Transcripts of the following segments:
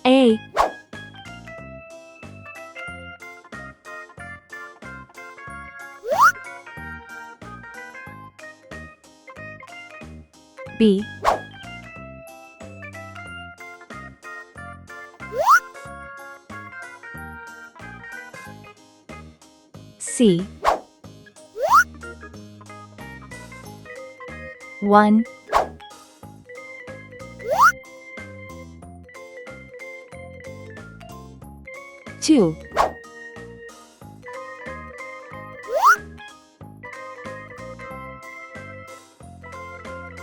A, B, C, 1, 2,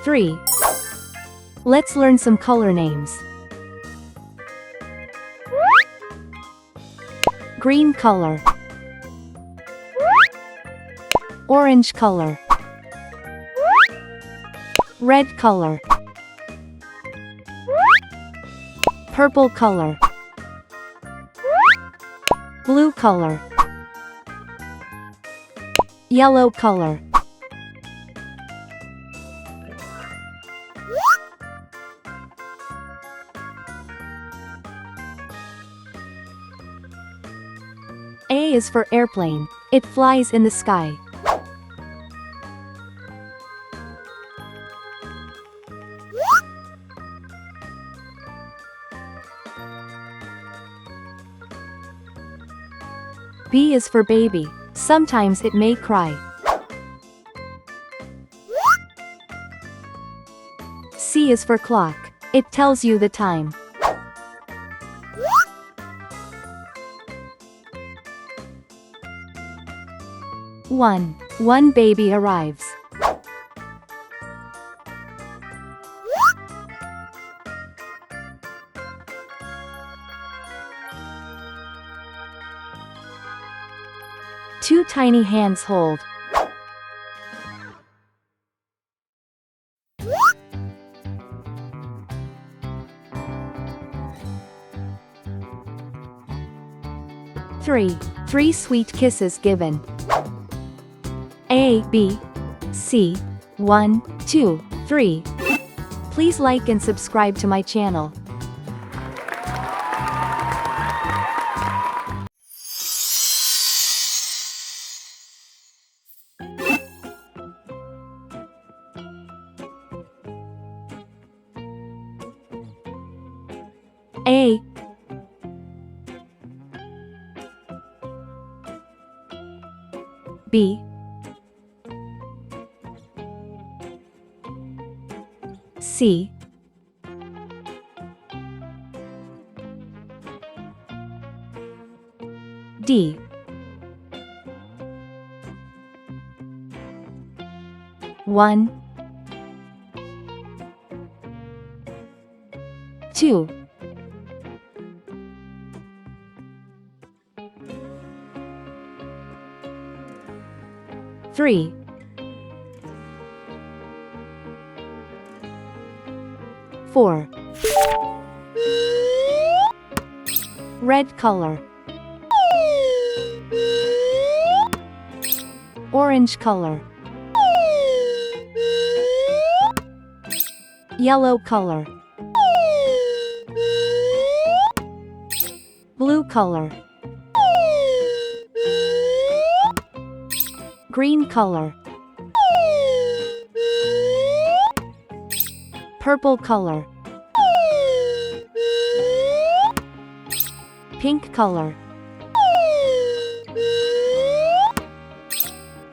3. Let's learn some color names. Green color, orange color, red color, purple color, blue color, yellow color. A is for airplane. It flies in the sky. B is for baby. Sometimes it may cry. C is for clock. It tells you the time. One baby arrives. Two tiny hands hold. Three sweet kisses given. A, B, C, 1, 2, 3. Please like and subscribe to my channel. A, B, C, D, 1, 2, 3, 4. Red color, orange color, yellow color, blue color, green color, purple color, pink color,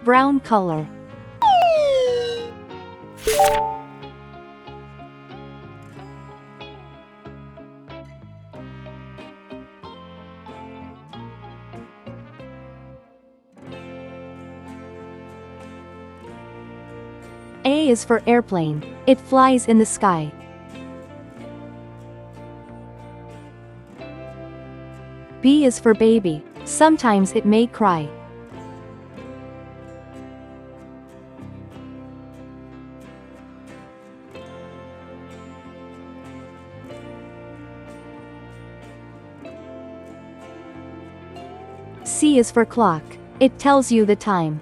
brown color. A is for airplane. It flies in the sky. B is for baby. Sometimes it may cry. C is for clock. It tells you the time.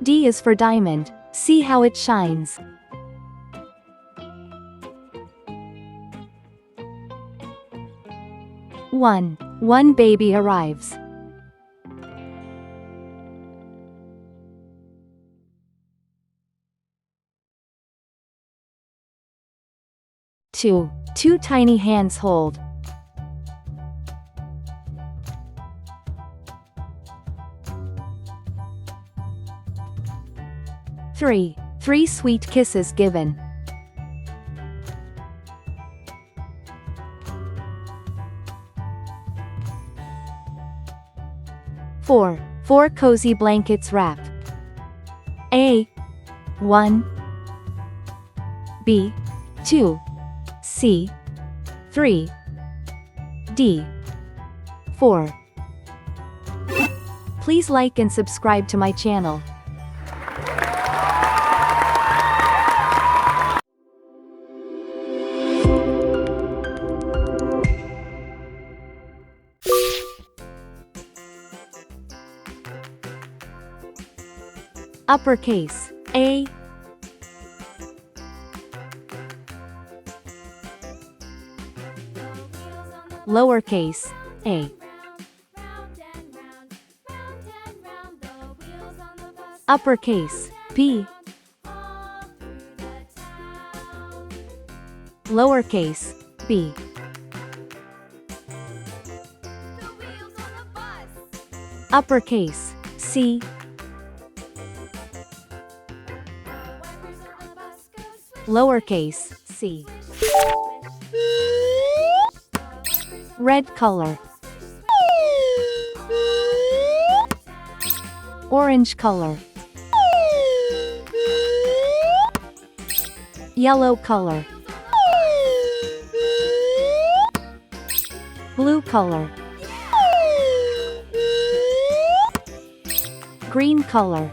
D is for diamond. See how it shines. 1. One baby arrives. 2. Two tiny hands hold. 3. Three sweet kisses given. 4. Four cozy blankets wrap. A. 1. B. 2. C. 3. D. 4. Please like and subscribe to my channel. Uppercase A. Lowercase a. Uppercase B. Lowercase b. Uppercase C. Lowercase c. Red color. Orange color. Yellow color. Blue color. Green color.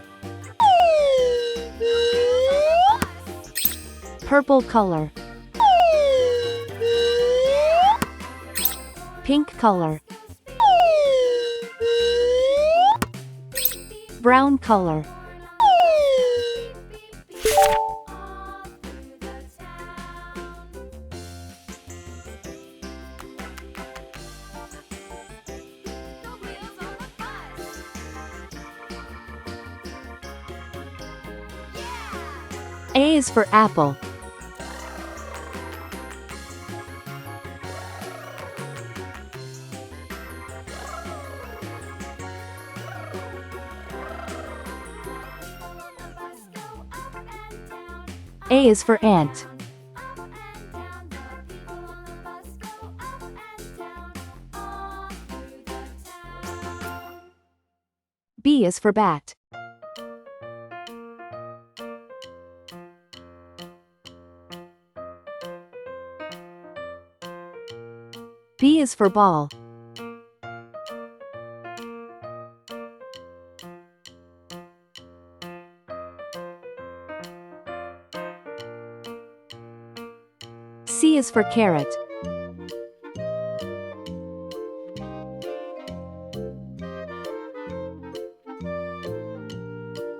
Purple color. Pink color. Brown color. A is for apple. A is for ant. B is for bat. B is for ball. C is for carrot.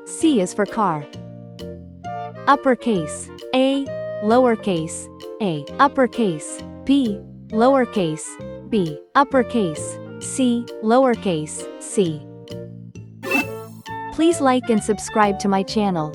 C is for car. Uppercase A. Lowercase a. Uppercase B. Lowercase b. Uppercase C. Lowercase c. Please like and subscribe to my channel.